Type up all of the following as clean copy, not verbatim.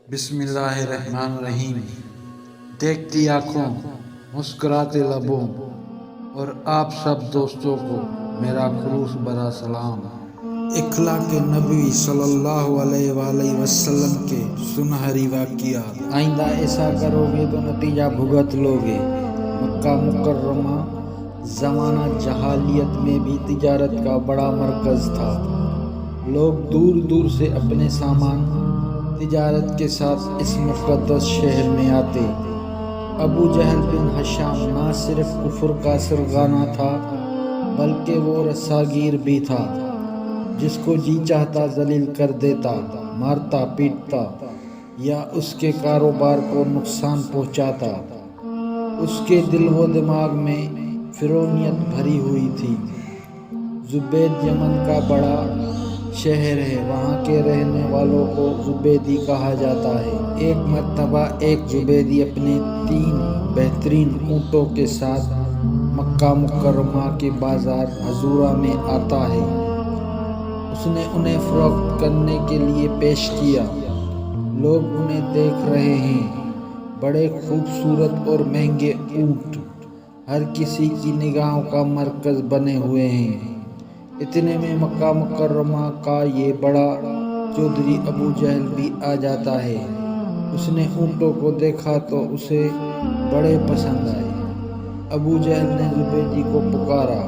بسم اللہ الرحمن الرحیم۔ دیکھتی آنکھوں، مسکراتے لبوں اور آپ سب دوستوں کو میرا خلوص بھرا سلام۔ اخلاق نبی صلی اللہ علیہ وآلہ وسلم کے سنہری واقعات۔ آئندہ ایسا کرو گے تو نتیجہ بھگت لوگے۔ مکہ مکرمہ زمانہ جاہلیت میں بھی تجارت کا بڑا مرکز تھا۔ لوگ دور دور سے اپنے سامان تجارت کے ساتھ اس مقدس شہر میں آتے۔ ابو جہل بن ہشام نہ صرف کفر کا سرغنہ تھا بلکہ وہ رساگیر بھی تھا، جس کو جی چاہتا ذلیل کر دیتا، مارتا پیٹتا یا اس کے کاروبار کو نقصان پہنچاتا۔ اس کے دل و دماغ میں فرعونیت بھری ہوئی تھی۔ زبید یمن کا بڑا شہر ہے، وہاں کے رہنے والوں کو زبیدی کہا جاتا ہے۔ ایک مرتبہ ایک زبیدی اپنے 3 بہترین اونٹوں کے ساتھ مکہ مکرمہ کے بازار حضورہ میں آتا ہے۔ اس نے انہیں فروخت کرنے کے لیے پیش کیا۔ لوگ انہیں دیکھ رہے ہیں، بڑے خوبصورت اور مہنگے اونٹ ہر کسی کی نگاہوں کا مرکز بنے ہوئے ہیں۔ اتنے میں مکہ مکرمہ کا یہ بڑا چودھری ابو جہل بھی آ جاتا ہے۔ اس نے اونٹوں کو دیکھا تو اسے بڑے پسند آئے۔ ابو جہل نے زبیدی کو پکارا،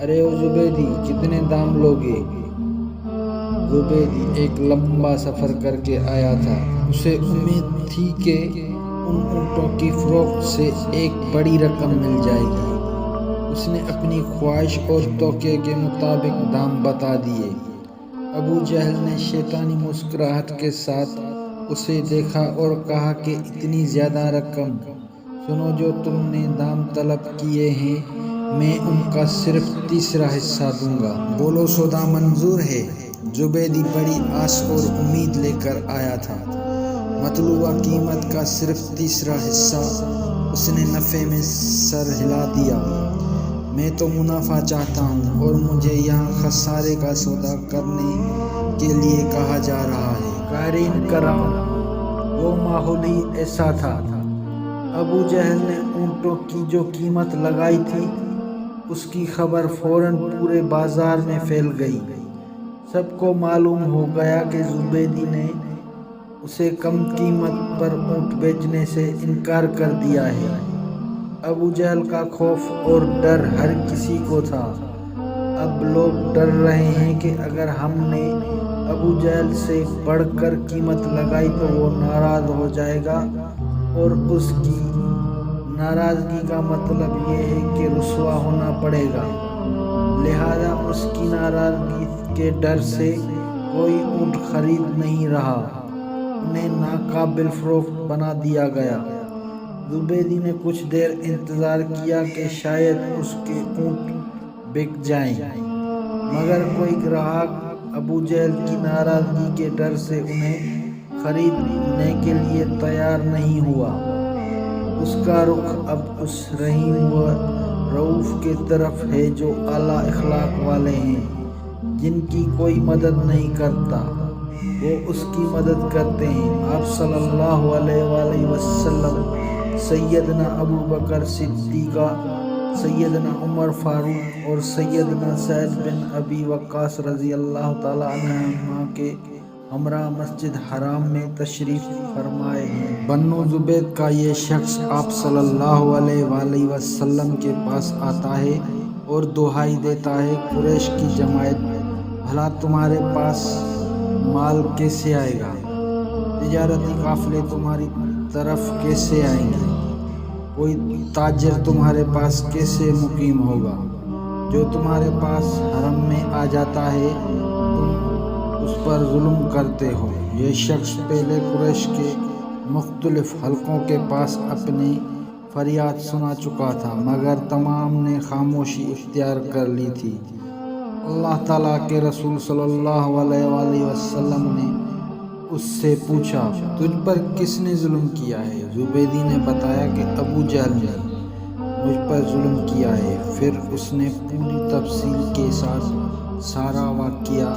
ارے او زبیدی، کتنے دام لوگے؟ زبیدی ایک لمبا سفر کر کے آیا تھا۔ اسے امید تھی کہ ان اونٹوں کی فروخت سے ایک بڑی رقم مل جائے گی۔ اس نے اپنی خواہش اور توقع کے مطابق دام بتا دیے۔ ابو جہل نے شیطانی مسکراہٹ کے ساتھ اسے دیکھا اور کہا کہ اتنی زیادہ رقم؟ سنو، جو تم نے دام طلب کیے ہیں میں ان کا صرف تیسرا حصہ دوں گا۔ بولو سودا منظور ہے؟ زبیدی بڑی آس اور امید لے کر آیا تھا۔ مطلوبہ قیمت کا صرف تیسرا حصہ اس نے نفع میں سر ہلا دیا۔ میں تو منافع چاہتا ہوں اور مجھے یہاں خسارے کا سودا کرنے کے لیے کہا جا رہا ہے۔ قارئین کرام، وہ ماحول ہی ایسا تھا۔ ابو جہل نے اونٹوں کی جو قیمت لگائی تھی اس کی خبر فوراً پورے بازار میں پھیل گئی۔ سب کو معلوم ہو گیا کہ زبیدی نے اسے کم قیمت پر اونٹ بیچنے سے انکار کر دیا ہے۔ ابو جہل کا خوف اور ڈر ہر کسی کو تھا۔ اب لوگ ڈر رہے ہیں کہ اگر ہم نے ابو جہل سے بڑھ کر قیمت لگائی تو وہ ناراض ہو جائے گا، اور اس کی ناراضگی کا مطلب یہ ہے کہ رسوا ہونا پڑے گا۔ لہذا اس کی ناراضگی کے ڈر سے کوئی اونٹ خرید نہیں رہا، انہیں ناقابل فروخت بنا دیا گیا۔ زبیدی نے کچھ دیر انتظار کیا کہ شاید اس کے اونٹ بک جائیں، مگر کوئی گراہک ابو جہل کی ناراضگی کے ڈر سے انہیں خریدنے کے لیے تیار نہیں ہوا۔ اس کا رخ اب اس رحیم و رؤوف کی طرف ہے جو اعلیٰ اخلاق والے ہیں، جن کی کوئی مدد نہیں کرتا، وہ اس کی مدد کرتے ہیں۔ آپ صلی اللہ علیہ وآلہ وسلم سیدنا ابو بکر صدیقہ، سیدنا عمر فاروق اور سیدنا سعد بن ابی وقاص رضی اللہ تعالیٰ عنہما کے ہمراہ مسجد حرام میں تشریف فرمائے ہیں۔ بنو زبید کا یہ شخص آپ صلی اللہ علیہ وآلہ وسلم کے پاس آتا ہے اور دہائی دیتا ہے، قریش کی جماعت، بھلا تمہارے پاس مال کیسے آئے گا؟ تجارتی قافلے تمہاری طرف کیسے آئیں گے؟ کوئی تاجر تمہارے پاس کیسے مقیم ہوگا؟ جو تمہارے پاس حرم میں آ جاتا ہے تم اس پر ظلم کرتے ہو۔ یہ شخص پہلے قریش کے مختلف حلقوں کے پاس اپنی فریاد سنا چکا تھا، مگر تمام نے خاموشی اختیار کر لی تھی۔ اللہ تعالیٰ کے رسول صلی اللہ علیہ وآلہ وسلم نے اس سے پوچھا، تجھ پر کس نے ظلم کیا ہے؟ زبیدی نے بتایا کہ ابو جہل نے مجھ پر ظلم کیا ہے۔ پھر اس نے پوری تفصیل کے ساتھ سارا واقعہ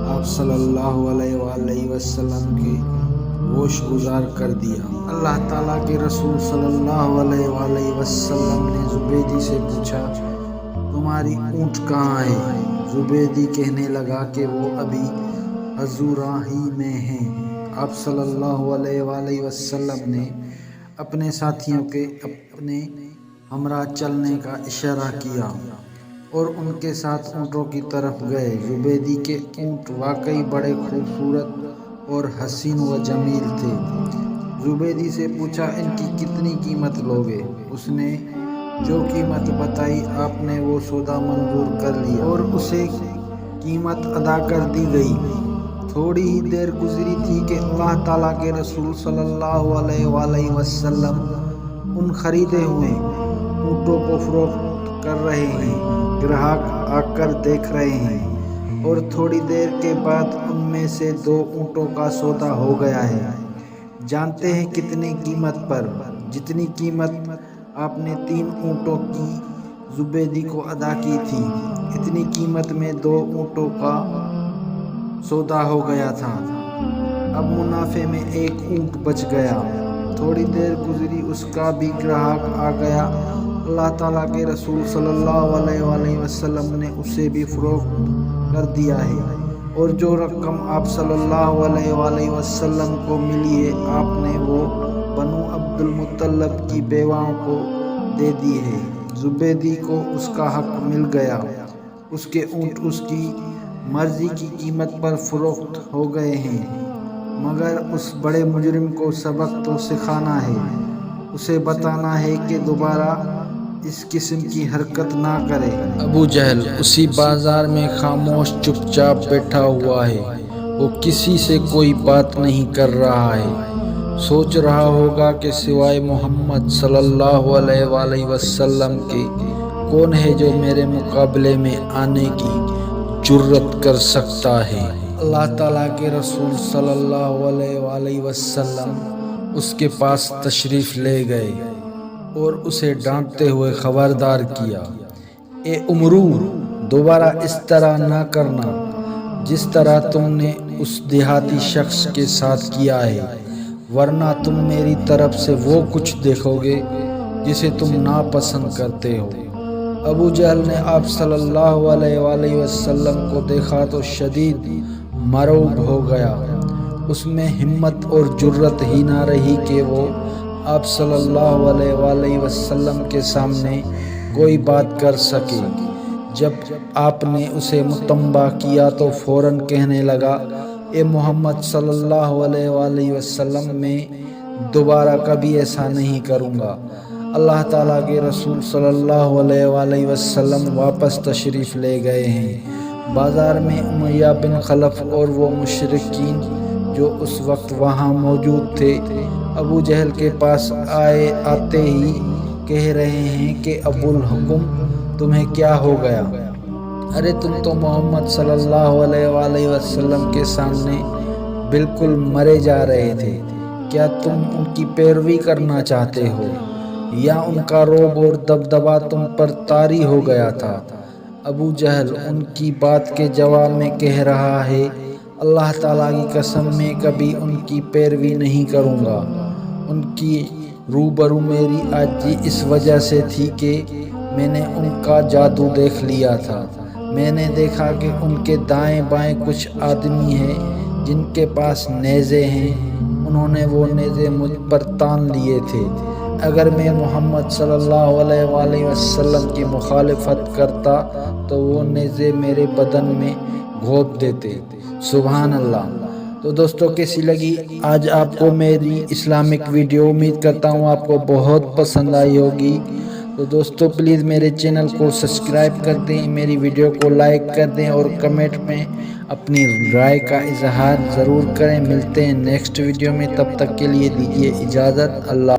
آپ صلی اللہ علیہ وآلہ وسلم کے وہ ہوش گزار کر دیا۔ اللہ تعالیٰ کے رسول صلی اللہ علیہ وآلہ وسلم نے زبیدی سے پوچھا تمہاری اونٹ کہاں ہے؟ زبیدی کہنے لگا کہ وہ ابھی حضوراں ہی میں ہیں۔ آپ صلی اللہ علیہ وآلہ وسلم نے اپنے ساتھیوں کے اپنے ہمراہ چلنے کا اشارہ کیا اور ان کے ساتھ اونٹوں کی طرف گئے۔ زبیدی کے اونٹ واقعی بڑے خوبصورت اور حسین و جمیل تھے۔ زبیدی سے پوچھا ان کی کتنی قیمت لوگے؟ اس نے جو قیمت بتائی آپ نے وہ سودا منظور کر لیا اور اسے قیمت ادا کر دی گئی۔ تھوڑی ہی دیر گزری تھی کہ اللہ تعالیٰ کے رسول صلی اللہ علیہ وآلہ وسلم ان خریدے ہوئے اونٹوں کو فروخت کر رہے ہیں۔ گراہک آ کر دیکھ رہے ہیں اور تھوڑی دیر کے بعد ان میں سے 2 اونٹوں کا سودا ہو گیا ہے۔ جانتے ہیں کتنی قیمت پر؟ جتنی قیمت آپ نے 3 اونٹوں کی زبیدی کو ادا کی تھی اتنی قیمت میں 2 اونٹوں کا سودا ہو گیا تھا۔ اب منافع میں 1 اونٹ بچ گیا۔ تھوڑی دیر گزری اس کا بھی گراہک آ گیا۔ اللہ تعالیٰ کے رسول صلی اللہ علیہ وآلہ وسلم نے اسے بھی فروخت کر دیا ہے اور جو رقم آپ صلی اللہ علیہ وآلہ وسلم کو ملی ہے آپ نے وہ بنو عبد المطلب کی بیواؤں کو دے دی ہے۔ زبیدی کو اس کا حق مل گیا۔ اس کے اونٹ اس کی مرضی کی قیمت پر فروخت ہو گئے ہیں، مگر اس بڑے مجرم کو سبق تو سکھانا ہے، اسے بتانا ہے کہ دوبارہ اس قسم کی حرکت نہ کرے۔ ابو جہل اسی بازار میں خاموش چپ چاپ بیٹھا ہوا ہے۔ وہ کسی سے کوئی بات نہیں کر رہا ہے۔ سوچ رہا ہوگا کہ سوائے محمد صلی اللہ علیہ وآلہ وسلم کے کون ہے جو میرے مقابلے میں آنے کی جرأت کر سکتا ہے۔ اللہ تعالیٰ کے رسول صلی اللہ علیہ وآلہ وسلم اس کے پاس تشریف لے گئے اور اسے ڈانٹتے ہوئے خبردار کیا، اے عمرو، دوبارہ اس طرح نہ کرنا جس طرح تم نے اس دیہاتی شخص کے ساتھ کیا ہے، ورنہ تم میری طرف سے وہ کچھ دیکھو گے جسے تم ناپسند کرتے ہو۔ ابو جہل نے آپ صلی اللہ علیہ وآلہ وسلم کو دیکھا تو شدید مرعوب ہو گیا۔ اس میں ہمت اور جرأت ہی نہ رہی کہ وہ آپ صلی اللہ علیہ وآلہ وسلم کے سامنے کوئی بات کر سکے۔ جب آپ نے اسے متنبہ کیا تو فوراً کہنے لگا، اے محمد صلی اللہ علیہ وآلہ وسلم، میں دوبارہ کبھی ایسا نہیں کروں گا۔ اللہ تعالیٰ کے رسول صلی اللہ علیہ وآلہ وسلم واپس تشریف لے گئے ہیں۔ بازار میں امیہ بن خلف اور وہ مشرکین جو اس وقت وہاں موجود تھے ابو جہل کے پاس آتے ہی کہہ رہے ہیں کہ ابو الحکم، تمہیں کیا ہو گیا؟ ارے تم تو محمد صلی اللہ علیہ وآلہ وسلم کے سامنے بالکل مرے جا رہے تھے، کیا تم ان کی پیروی کرنا چاہتے ہو یا ان کا رعب اور دبدبہ تم پر طاری ہو گیا تھا؟ ابو جہل ان کی بات کے جواب میں کہہ رہا ہے، اللہ تعالیٰ کی قسم میں کبھی ان کی پیروی نہیں کروں گا۔ ان کی روبرو میری عاجزی اس وجہ سے تھی کہ میں نے ان کا جادو دیکھ لیا تھا۔ میں نے دیکھا کہ ان کے دائیں بائیں کچھ آدمی ہیں جن کے پاس نیزے ہیں، انہوں نے وہ نیزے مجھ پر تان لیے تھے۔ اگر میں محمد صلی اللہ علیہ وآلہ وسلم کی مخالفت کرتا تو وہ نیزے میرے بدن میں گھونپ دیتے۔ سبحان اللہ۔ تو دوستوں کیسی لگی آج آپ کو میری اسلامک ویڈیو؟ امید کرتا ہوں آپ کو بہت پسند آئی ہوگی۔ تو دوستوں پلیز میرے چینل کو سبسکرائب کر دیں، میری ویڈیو کو لائک کر دیں اور کمنٹ میں اپنی رائے کا اظہار ضرور کریں۔ ملتے ہیں نیکسٹ ویڈیو میں، تب تک کے لیے دیجیے اجازت۔ اللہ